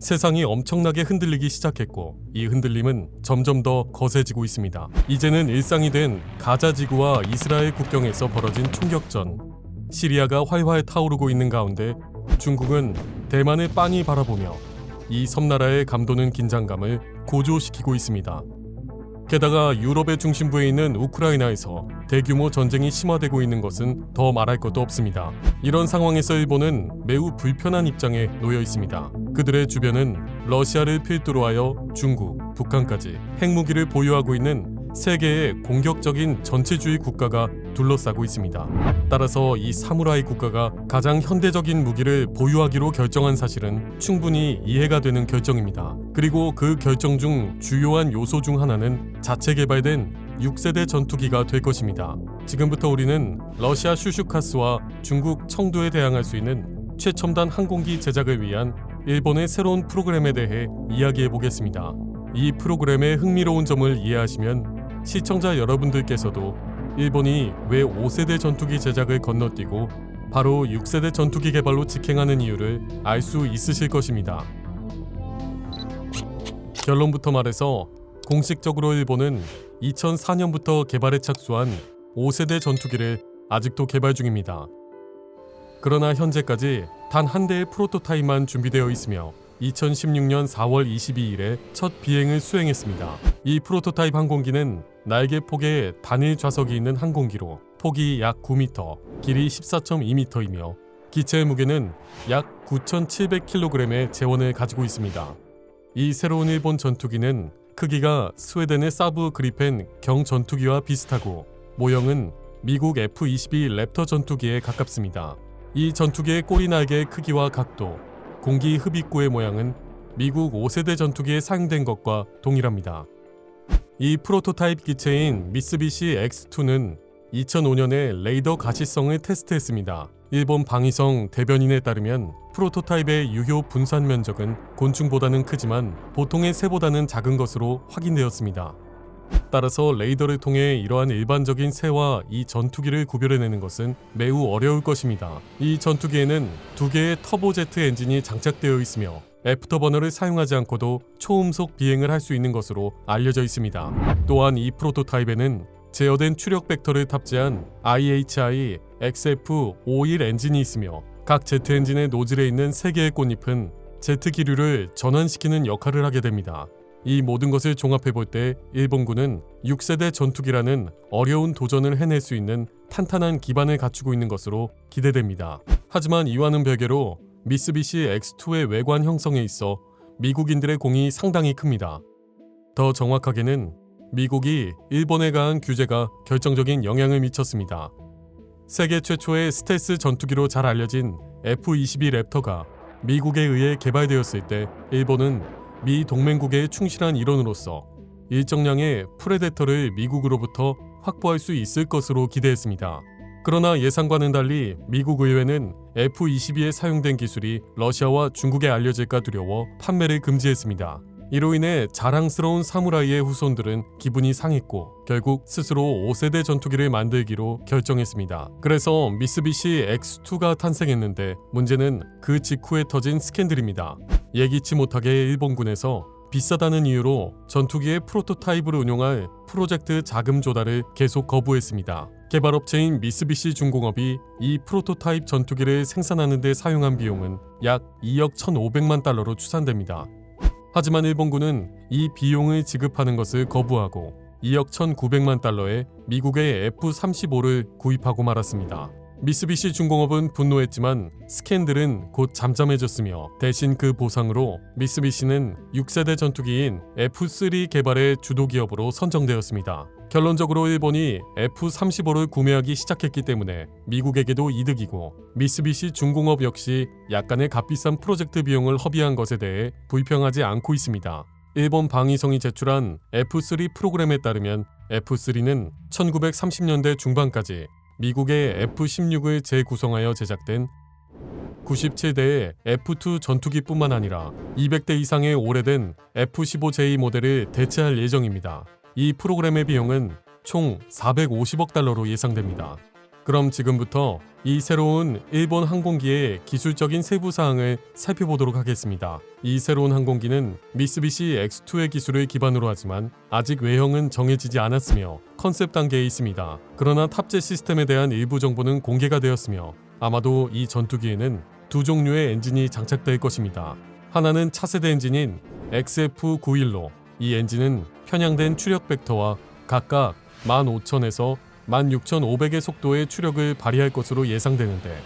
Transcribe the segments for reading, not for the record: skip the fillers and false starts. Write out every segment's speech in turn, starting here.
세상이 엄청나게 흔들리기 시작했고 이 흔들림은 점점 더 거세지고 있습니다. 이제는 일상이 된 가자 지구와 이스라엘 국경에서 벌어진 총격전. 시리아가 활활 타오르고 있는 가운데 중국은 대만을 빤히 바라보며 이 섬나라의 감도는 긴장감을 고조시키고 있습니다. 게다가 유럽의 중심부에 있는 우크라이나에서 대규모 전쟁이 심화되고 있는 것은 더 말할 것도 없습니다. 이런 상황에서 일본은 매우 불편한 입장에 놓여 있습니다. 그들의 주변은 러시아를 필두로 하여 중국, 북한까지 핵무기를 보유하고 있는 세계의 공격적인 전체주의 국가가 둘러싸고 있습니다. 따라서 이 사무라이 국가가 가장 현대적인 무기를 보유하기로 결정한 사실은 충분히 이해가 되는 결정입니다. 그리고 그 결정 중 주요한 요소 중 하나는 자체 개발된 6세대 전투기가 될 것입니다. 지금부터 우리는 러시아 슈슈카스와 중국 청두에 대항할 수 있는 최첨단 항공기 제작을 위한 일본의 새로운 프로그램에 대해 이야기해 보겠습니다. 이 프로그램의 흥미로운 점을 이해하시면 시청자 여러분들께서도 일본이 왜 5세대 전투기 제작을 건너뛰고 바로 6세대 전투기 개발로 직행하는 이유를 알 수 있으실 것입니다. 결론부터 말해서 공식적으로 일본은 2004년부터 개발에 착수한 5세대 전투기를 아직도 개발 중입니다. 그러나 현재까지 단 한 대의 프로토타입만 준비되어 있으며 2016년 4월 22일에 첫 비행을 수행했습니다. 이 프로토타입 항공기는 날개 폭에 단일 좌석이 있는 항공기로 폭이 약 9m, 길이 14.2m이며 기체 무게는 약 9,700kg의 재원을 가지고 있습니다. 이 새로운 일본 전투기는 크기가 스웨덴의 사브 그리펜 경 전투기와 비슷하고 모형은 미국 F-22 랩터 전투기에 가깝습니다. 이 전투기의 꼬리 날개의 크기와 각도, 공기 흡입구의 모양은 미국 5세대 전투기에 사용된 것과 동일합니다. 이 프로토타입 기체인 미쓰비시 X2는 2005년에 레이더 가시성을 테스트했습니다. 일본 방위성 대변인에 따르면 프로토타입의 유효 분산 면적은 곤충보다는 크지만 보통의 새보다는 작은 것으로 확인되었습니다. 따라서 레이더를 통해 이러한 일반적인 새와 이 전투기를 구별해내는 것은 매우 어려울 것입니다. 이 전투기에는 2개의 터보제트 엔진이 장착되어 있으며 애프터버너를 사용하지 않고도 초음속 비행을 할 수 있는 것으로 알려져 있습니다. 또한 이 프로토타입에는 제어된 추력 벡터를 탑재한 IHI XF51 엔진이 있으며 각 제트 엔진의 노즐에 있는 3개의 꽃잎은 제트 기류를 전환시키는 역할을 하게 됩니다. 이 모든 것을 종합해볼 때 일본군은 6세대 전투기라는 어려운 도전을 해낼 수 있는 탄탄한 기반을 갖추고 있는 것으로 기대됩니다. 하지만 이와는 별개로 미쓰비시 X2의 외관 형성에 있어 미국인들의 공이 상당히 큽니다. 더 정확하게는 미국이 일본에 가한 규제가 결정적인 영향을 미쳤습니다. 세계 최초의 스텔스 전투기로 잘 알려진 F-22 랩터가 미국에 의해 개발되었을 때 일본은 미 동맹국의 충실한 일원으로서 일정량의 프레데터를 미국으로부터 확보할 수 있을 것으로 기대했습니다. 그러나 예상과는 달리 미국 의회는 F-22에 사용된 기술이 러시아와 중국에 알려질까 두려워 판매를 금지했습니다. 이로 인해 자랑스러운 사무라이의 후손들은 기분이 상했고 결국 스스로 5세대 전투기를 만들기로 결정했습니다. 그래서 미쓰비시 X2가 탄생했는데 문제는 그 직후에 터진 스캔들입니다. 예기치 못하게 일본군에서 비싸다는 이유로 전투기의 프로토타입을 운용할 프로젝트 자금 조달을 계속 거부했습니다. 개발업체인 미쓰비시 중공업이 이 프로토타입 전투기를 생산하는 데 사용한 비용은 약 2억 1,500만 달러로 추산됩니다. 하지만 일본군은 이 비용을 지급하는 것을 거부하고 2억 1,900만 달러에 미국의 F-35를 구입하고 말았습니다. 미쓰비시 중공업은 분노했지만 스캔들은 곧 잠잠해졌으며 대신 그 보상으로 미쓰비시는 6세대 전투기인 F-3 개발의 주도 기업으로 선정되었습니다. 결론적으로 일본이 F-35를 구매하기 시작했기 때문에 미국에게도 이득이고 미쓰비시 중공업 역시 약간의 값비싼 프로젝트 비용을 허비한 것에 대해 불평하지 않고 있습니다. 일본 방위성이 제출한 F-3 프로그램에 따르면 F-3는 1930년대 중반까지 미국의 F-16을 재구성하여 제작된 97대의 F-2 전투기뿐만 아니라 200대 이상의 오래된 F-15J 모델을 대체할 예정입니다. 이 프로그램의 비용은 총 450억 달러로 예상됩니다. 그럼 지금부터 이 새로운 일본 항공기의 기술적인 세부 사항을 살펴보도록 하겠습니다. 이 새로운 항공기는 미쓰비시 X2의 기술을 기반으로 하지만 아직 외형은 정해지지 않았으며 컨셉 단계에 있습니다. 그러나 탑재 시스템에 대한 일부 정보는 공개가 되었으며 아마도 이 전투기에는 두 종류의 엔진이 장착될 것입니다. 하나는 차세대 엔진인 XF91로 이 엔진은 편향된 추력 벡터와 각각 15,000에서 16,500의 속도의 추력을 발휘할 것으로 예상되는데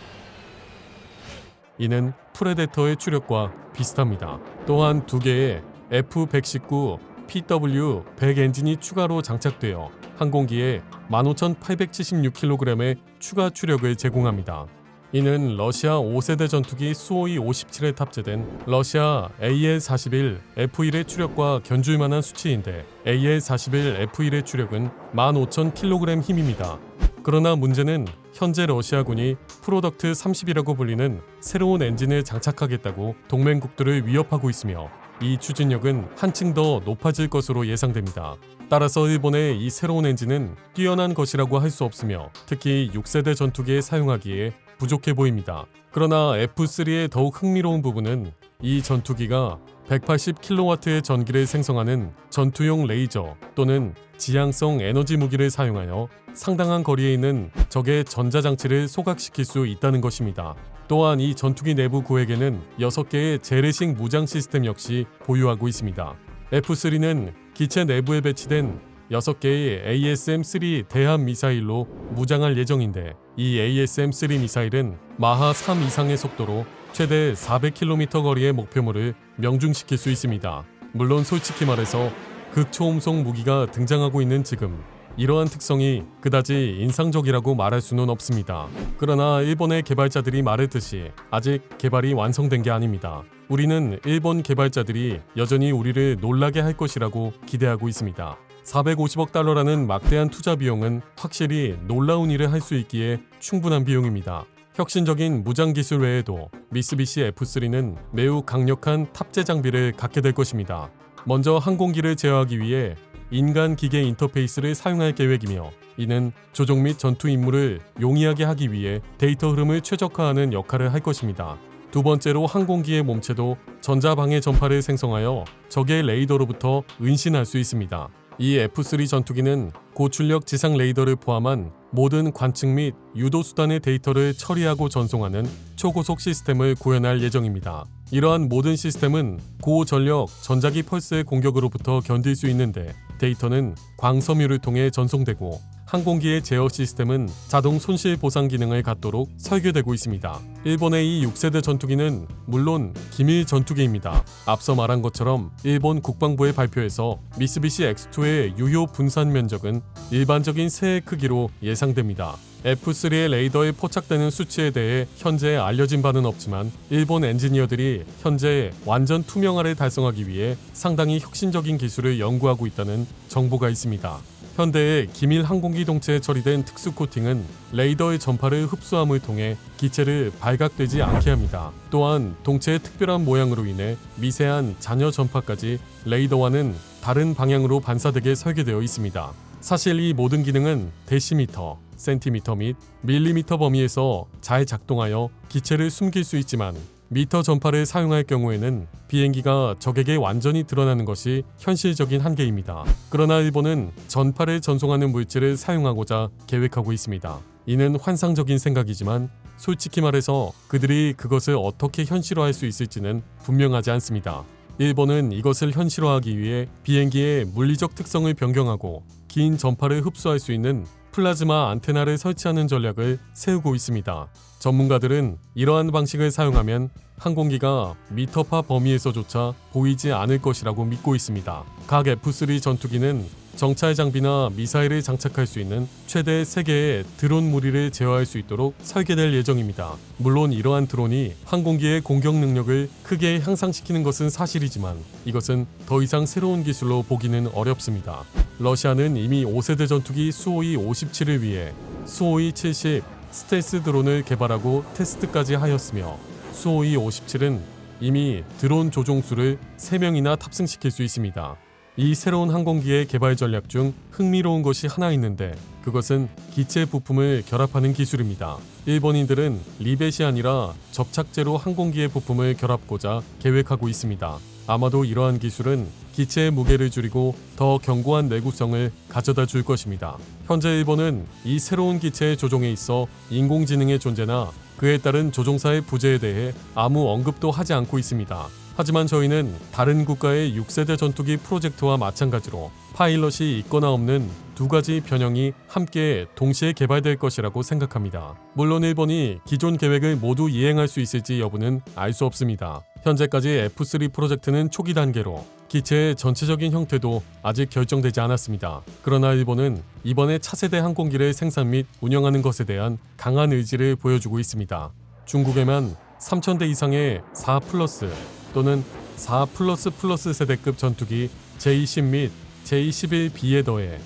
이는 프레데터의 추력과 비슷합니다. 또한 두 개의 F-119 PW-100 엔진이 추가로 장착되어 항공기에 15,876kg의 추가 추력을 제공합니다. 이는 러시아 5세대 전투기 수호이 57에 탑재된 러시아 AL-41 F1의 추력과 견줄 만한 수치인데 AL-41 F1의 추력은 15,000kg 힘입니다. 그러나 문제는 현재 러시아군이 프로덕트 30이라고 불리는 새로운 엔진을 장착하겠다고 동맹국들을 위협하고 있으며 이 추진력은 한층 더 높아질 것으로 예상됩니다. 따라서 일본의 이 새로운 엔진은 뛰어난 것이라고 할 수 없으며 특히 6세대 전투기에 사용하기에 부족해 보입니다. 그러나 F3의 더욱 흥미로운 부분은 이 전투기가 180kW의 전기를 생성하는 전투용 레이저 또는 지향성 에너지 무기를 사용하여 상당한 거리에 있는 적의 전자장치를 소각시킬 수 있다는 것입니다. 또한 이 전투기 내부 구획에는 6개의 재래식 무장 시스템 역시 보유하고 있습니다. F3는 기체 내부에 배치된 6개의 ASM-3 대함 미사일로 무장할 예정인데 이 ASM-3 미사일은 마하 3 이상의 속도로 최대 400km 거리의 목표물을 명중시킬 수 있습니다. 물론 솔직히 말해서 극초음속 무기가 등장하고 있는 지금 이러한 특성이 그다지 인상적이라고 말할 수는 없습니다. 그러나 일본의 개발자들이 말했듯이 아직 개발이 완성된 게 아닙니다. 우리는 일본 개발자들이 여전히 우리를 놀라게 할 것이라고 기대하고 있습니다. 450억 달러라는 막대한 투자 비용은 확실히 놀라운 일을 할 수 있기에 충분한 비용입니다. 혁신적인 무장 기술 외에도 미쓰비시 F3는 매우 강력한 탑재 장비를 갖게 될 것입니다. 먼저 항공기를 제어하기 위해 인간-기계 인터페이스를 사용할 계획이며 이는 조종 및 전투 임무를 용이하게 하기 위해 데이터 흐름을 최적화하는 역할을 할 것입니다. 두 번째로 항공기의 몸체도 전자방해 전파를 생성하여 적의 레이더로부터 은신할 수 있습니다. 이 F3 전투기는 고출력 지상 레이더를 포함한 모든 관측 및 유도 수단의 데이터를 처리하고 전송하는 초고속 시스템을 구현할 예정입니다. 이러한 모든 시스템은 고전력 전자기 펄스의 공격으로부터 견딜 수 있는데 데이터는 광섬유를 통해 전송되고 항공기의 제어 시스템은 자동 손실 보상 기능을 갖도록 설계되고 있습니다. 일본의 이 6세대 전투기는 물론 기밀 전투기입니다. 앞서 말한 것처럼 일본 국방부의 발표에서 미쓰비시 X2의 유효 분산 면적은 일반적인 새의 크기로 예상됩니다. F3의 레이더에 포착되는 수치에 대해 현재 알려진 바는 없지만 일본 엔지니어들이 현재 완전 투명화를 달성하기 위해 상당히 혁신적인 기술을 연구하고 있다는 정보가 있습니다. 현대의 기밀 항공기 동체에 처리된 특수 코팅은 레이더의 전파를 흡수함을 통해 기체를 발각되지 않게 합니다. 또한 동체의 특별한 모양으로 인해 미세한 잔여 전파까지 레이더와는 다른 방향으로 반사되게 설계되어 있습니다. 사실 이 모든 기능은 데시미터, 센티미터 및 밀리미터 범위에서 잘 작동하여 기체를 숨길 수 있지만 미터 전파를 사용할 경우에는 비행기가 적에게 완전히 드러나는 것이 현실적인 한계입니다. 그러나 일본은 전파를 전송하는 물질을 사용하고자 계획하고 있습니다. 이는 환상적인 생각이지만 솔직히 말해서 그들이 그것을 어떻게 현실화할 수 있을지는 분명하지 않습니다. 일본은 이것을 현실화하기 위해 비행기의 물리적 특성을 변경하고 긴 전파를 흡수할 수 있는 플라즈마 안테나를 설치하는 전략을 세우고 있습니다. 전문가들은 이러한 방식을 사용하면 항공기가 미터파 범위에서조차 보이지 않을 것이라고 믿고 있습니다. 각 F3 전투기는 정찰 장비나 미사일을 장착할 수 있는 최대 3개의 드론 무리를 제어할 수 있도록 설계될 예정입니다. 물론 이러한 드론이 항공기의 공격 능력을 크게 향상시키는 것은 사실이지만 이것은 더 이상 새로운 기술로 보기는 어렵습니다. 러시아는 이미 5세대 전투기 수호이 57을 위해 수호이 70 스텔스 드론을 개발하고 테스트까지 하였으며 수호이 57은 이미 드론 조종수를 3명이나 탑승시킬 수 있습니다. 이 새로운 항공기의 개발 전략 중 흥미로운 것이 하나 있는데 그것은 기체 부품을 결합하는 기술입니다. 일본인들은 리벳이 아니라 접착제로 항공기의 부품을 결합고자 계획하고 있습니다. 아마도 이러한 기술은 기체의 무게를 줄이고 더 견고한 내구성을 가져다 줄 것입니다. 현재 일본은 이 새로운 기체의 조종에 있어 인공지능의 존재나 그에 따른 조종사의 부재에 대해 아무 언급도 하지 않고 있습니다. 하지만 저희는 다른 국가의 6세대 전투기 프로젝트와 마찬가지로 파일럿이 있거나 없는 두 가지 변형이 함께 동시에 개발될 것이라고 생각합니다. 물론 일본이 기존 계획을 모두 이행할 수 있을지 여부는 알 수 없습니다. 현재까지 F3 프로젝트는 초기 단계로 기체의 전체적인 형태도 아직 결정되지 않았습니다. 그러나 일본은 이번에 차세대 항공기를 생산 및 운영하는 것에 대한 강한 의지를 보여주고 있습니다. 중국에만 3,000대 이상의 4플러스 또는 4플러스 세대급 전투기 J-10 및 J-11B에 더해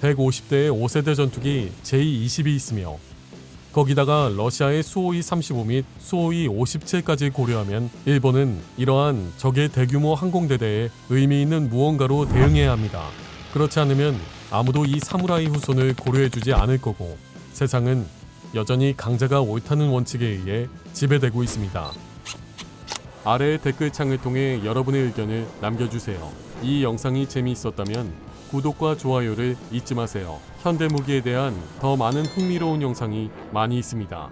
150대의 5세대 전투기 J-20이 있으며 거기다가 러시아의 수호이 35 및 수호이 57까지 고려하면 일본은 이러한 적의 대규모 항공대대에 의미 있는 무언가로 대응해야 합니다. 그렇지 않으면 아무도 이 사무라이 후손을 고려해주지 않을 거고 세상은 여전히 강자가 옳다는 원칙에 의해 지배되고 있습니다. 아래의 댓글창을 통해 여러분의 의견을 남겨주세요. 이 영상이 재미있었다면 구독과 좋아요를 잊지 마세요. 현대무기에 대한 더 많은 흥미로운 영상이 많이 있습니다.